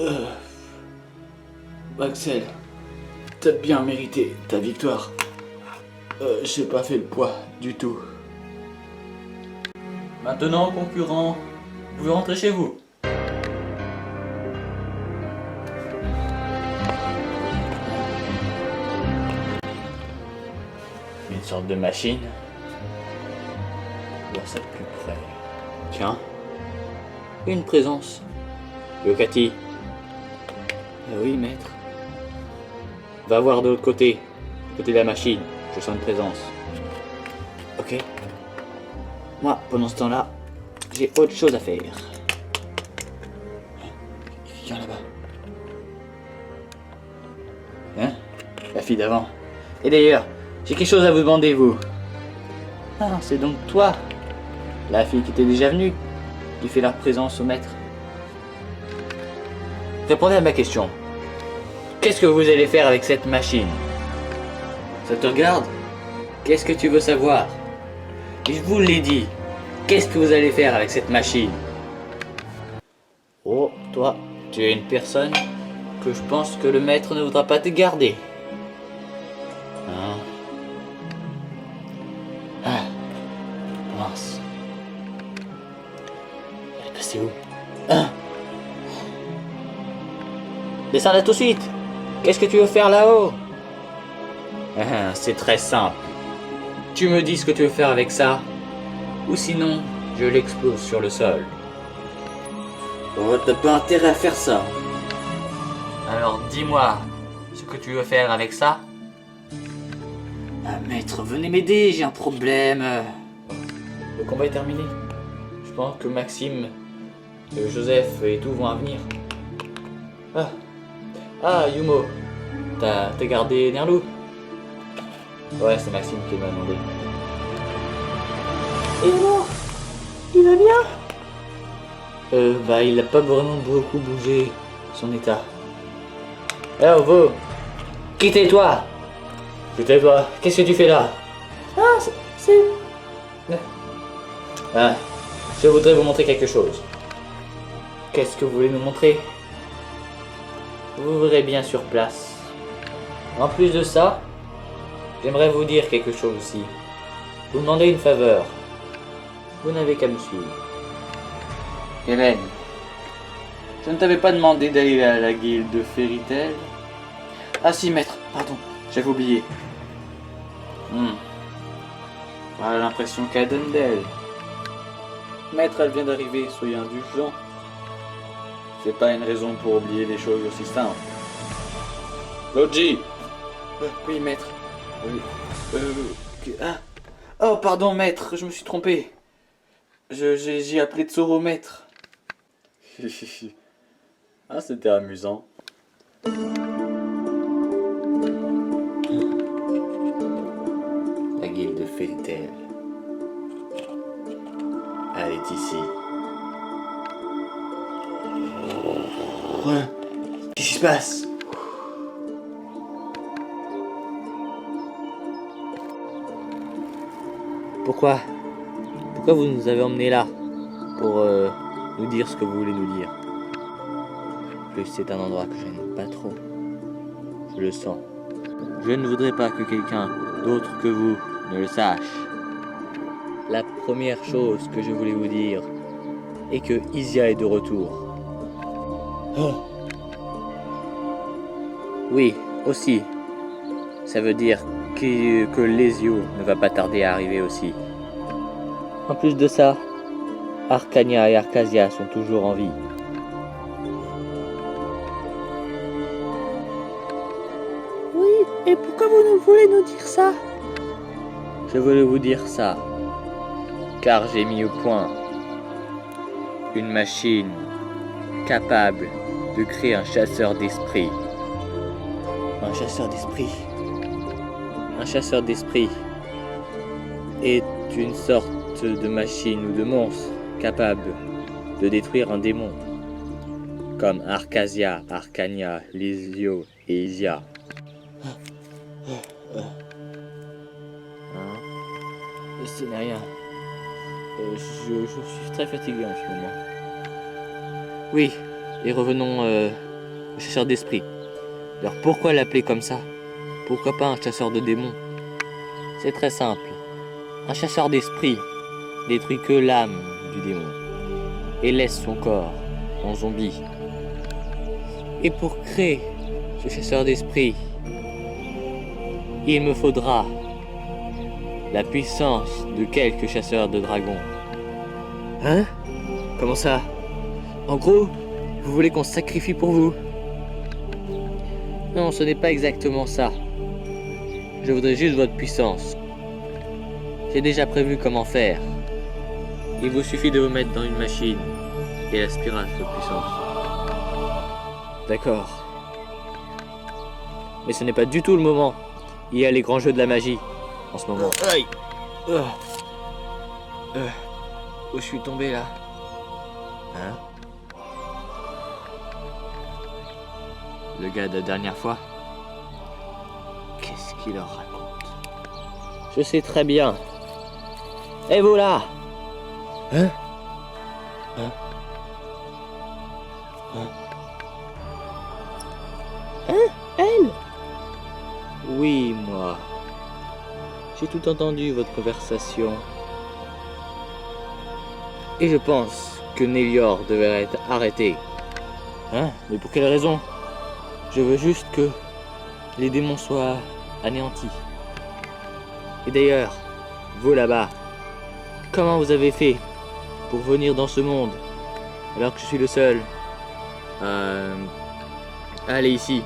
Euh, Axel, t'as bien mérité ta victoire. J'ai pas fait le poids du tout. Maintenant, concurrent, vous pouvez rentrer chez vous. Une sorte de machine. Voir ça de plus près. Tiens, une présence. Yokati. Oui, maître. Va voir de l'autre côté de la machine. Je sens une présence. Ok. Moi, pendant ce temps-là, j'ai autre chose à faire. Viens là-bas. Hein? La fille d'avant. Et d'ailleurs, j'ai quelque chose à vous demander, vous. Ah, c'est donc toi, la fille qui était déjà venue, qui fait la présence au maître. Répondez à ma question. Qu'est-ce que vous allez faire avec cette machine? Ça te regarde? Qu'est-ce que tu veux savoir? Et je vous l'ai dit. Qu'est-ce que vous allez faire avec cette machine? Oh, toi, tu es une personne que je pense que le maître ne voudra pas te garder. Hein? Ah, mince. Elle est passée où? Ah. Descends là tout de suite. Qu'est-ce que tu veux faire là-haut? Ah, c'est très simple. Tu me dis ce que tu veux faire avec ça, ou sinon, je l'explose sur le sol. Oh, t'as pas intérêt à faire ça. Alors dis-moi ce que tu veux faire avec ça. Ah, maître, venez m'aider, j'ai un problème. Le combat est terminé. Je pense que Maxime, Joseph et tout vont à venir. Ah, Yumo, t'as gardé Nerlou? Ouais, c'est Maxime qui m'a demandé. Et alors? Il va bien? Il a pas vraiment beaucoup bougé, son état. Oh, vous! Quittez-toi! Quittez-toi, qu'est-ce que tu fais là? Ah, c'est... Ah, je voudrais vous montrer quelque chose. Qu'est-ce que vous voulez nous montrer? Vous verrez bien sur place. En plus de ça, j'aimerais vous dire quelque chose aussi. Vous demandez une faveur. Vous n'avez qu'à me suivre. Hélène, je ne t'avais pas demandé d'aller à la guilde de Fairy Tail. Ah si, maître, pardon, j'avais oublié. Voilà l'impression qu'elle donne d'elle. Maître, elle vient d'arriver, soyez indulgents. C'est pas une raison pour oublier des choses aussi simples. Loji! Oui, maître. Ah. Oh, pardon, maître, je me suis trompé. J'ai appelé Tsoro maître. Ah, c'était amusant. La guilde de Fairy Tail. Elle est ici. Ouais. Qu'est-ce qui se passe? Pourquoi vous nous avez emmenés là? Pour nous dire ce que vous voulez nous dire. En plus, c'est un endroit que je n'aime pas trop. Je le sens. Je ne voudrais pas que quelqu'un d'autre que vous ne le sache. La première chose que je voulais vous dire est que Isia est de retour. Oh. Oui, aussi. Ça veut dire que Lesio ne va pas tarder à arriver aussi. En plus de ça, Arcania et Arcasia sont toujours en vie. Oui, et pourquoi vous voulez nous dire ça? Je voulais vous dire ça, car j'ai mis au point une machine capable de créer un chasseur d'esprit. Un chasseur d'esprit. Un chasseur d'esprit est une sorte de machine ou de monstre capable de détruire un démon, comme Arcasia, Arcania, Lysio et Isia. Ce n'est rien. Je suis très fatigué en ce moment. Oui, Et revenons au chasseur d'esprit. Alors pourquoi l'appeler comme ça? Pourquoi pas un chasseur de démons? C'est très simple. Un chasseur d'esprit détruit que l'âme du démon et laisse son corps en zombie. Et pour créer ce chasseur d'esprit, il me faudra la puissance de quelques chasseurs de dragons. Hein? Comment ça? En gros, vous voulez qu'on se sacrifie pour vous? Non, ce n'est pas exactement ça. Je voudrais juste votre puissance. J'ai déjà prévu comment faire. Il vous suffit de vous mettre dans une machine et aspirer à cette puissance. D'accord. Mais ce n'est pas du tout le moment. Il y a les grands jeux de la magie en ce moment. Aïe. Où je suis tombé là? Hein? Le gars de la dernière fois? Qu'est-ce qu'il leur raconte? Je sais très bien. Et vous là? Hein? Hein? Hein? Hein? Elle? Oui, moi. J'ai tout entendu votre conversation. Et je pense que Nélior devrait être arrêté. Hein? Mais pour quelle raison? Je veux juste que les démons soient anéantis. Et d'ailleurs, vous là-bas, comment vous avez fait pour venir dans ce monde alors que je suis le seul à aller ici?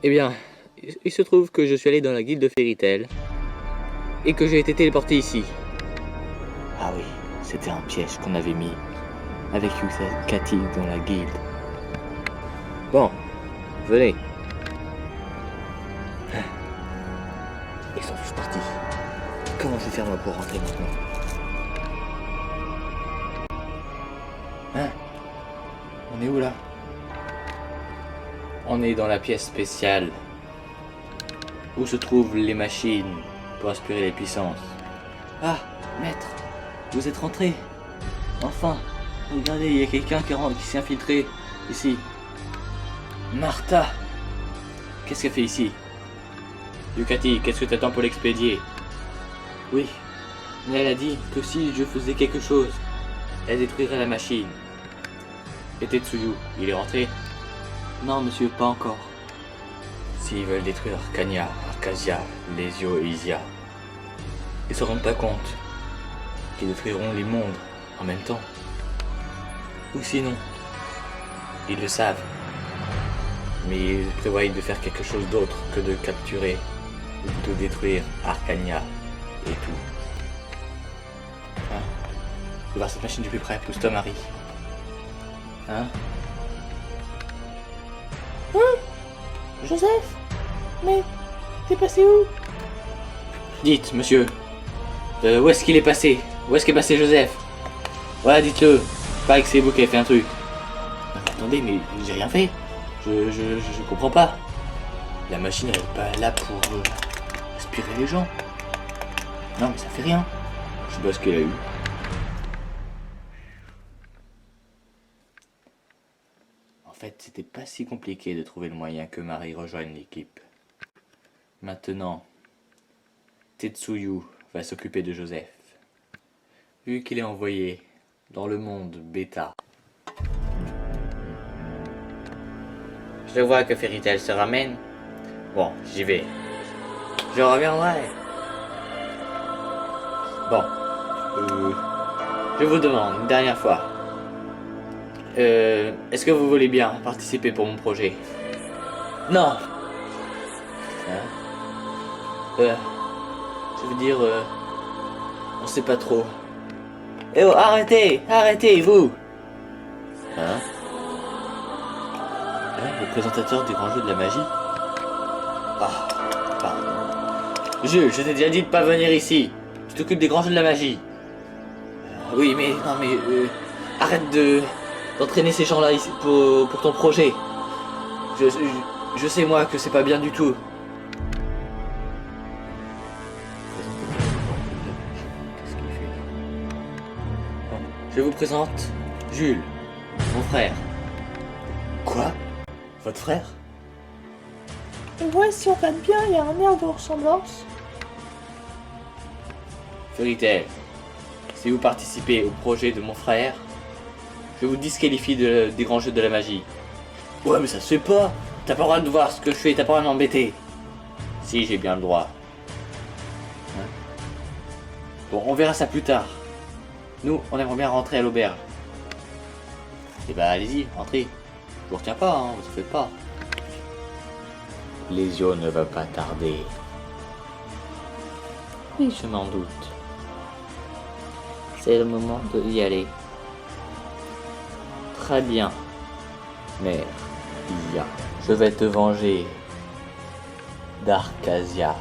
Eh bien, il se trouve que je suis allé dans la guilde de Fairy Tail et que j'ai été téléporté ici. Ah oui, c'était un piège qu'on avait mis avec Cathy dans la guilde. Bon, venez. Ils sont tous partis. Comment je vais faire moi pour rentrer maintenant? Hein? On est où là? On est dans la pièce spéciale où se trouvent les machines pour aspirer les puissances. Ah, maître, vous êtes rentré. Enfin, regardez, il y a quelqu'un qui s'est infiltré ici. Martha, qu'est-ce qu'elle fait ici? Ducati, qu'est-ce que t'attends pour l'expédier? Oui, mais elle a dit que si je faisais quelque chose, elle détruirait la machine. Et Tetsuyu, il est rentré? Non, monsieur, pas encore. S'ils veulent détruire Arcania, Arcasia, Lesio et Isia, ils se rendent pas compte qu'ils détruiront les mondes en même temps. Ou sinon, ils le savent, mais ils prévoient de faire quelque chose d'autre que de capturer ou de détruire Arcania et tout. Hein? Je vais voir cette machine du plus près, pousse-toi Marie. Hein? Hein? Joseph? Mais t'es passé où? Dites, monsieur, où est-ce qu'il est passé? Où est-ce qu'est passé Joseph? Voilà, dites-le. Pas que c'est vous qui avez fait un truc. Non, mais attendez, mais j'ai rien fait. Je comprends pas. La machine elle est pas là pour aspirer les gens. Non mais ça fait rien. Je sais pas ce qu'elle a eu. En fait, c'était pas si compliqué de trouver le moyen que Marie rejoigne l'équipe. Maintenant, Tetsuyu va s'occuper de Joseph. Vu qu'il est envoyé dans le monde bêta. Je vois que Fairy Tail se ramène. Bon, j'y vais. Je reviendrai. Bon. Je vous demande une dernière fois. Est-ce que vous voulez bien participer pour mon projet? Non. Hein? Je veux dire, on sait pas trop. Eh oh, arrêtez, arrêtez, vous. Hein? Le présentateur des grands jeux de la magie? Ah, pardon. Jules, je t'ai déjà dit de pas venir ici. Tu t'occupes des grands jeux de la magie. Oui, mais non, mais arrête d'entraîner ces gens-là ici pour ton projet. Je sais moi que c'est pas bien du tout. Qu'est-ce qu'il fait là? Bon, je vous présente Jules, mon frère. Quoi? Votre frère? Ouais, si on regarde bien, il y a un air de ressemblance. Fairy Tail, si vous participez au projet de mon frère, je vous disqualifie des grands jeux de la magie. Ouais, mais ça se fait pas. T'as pas le droit de voir ce que je fais, t'as pas le droit de m'embêter. Si, j'ai bien le droit. Hein? Bon, on verra ça plus tard. Nous, on aimerait bien rentrer à l'auberge. Eh ben, allez-y, rentrez. Je vous retiens pas, hein, vous en faites pas. Lésio ne va pas tarder. Oui, je m'en doute. C'est le moment d'y aller. Très bien. Mère, bien. Je vais te venger d'Arcasia.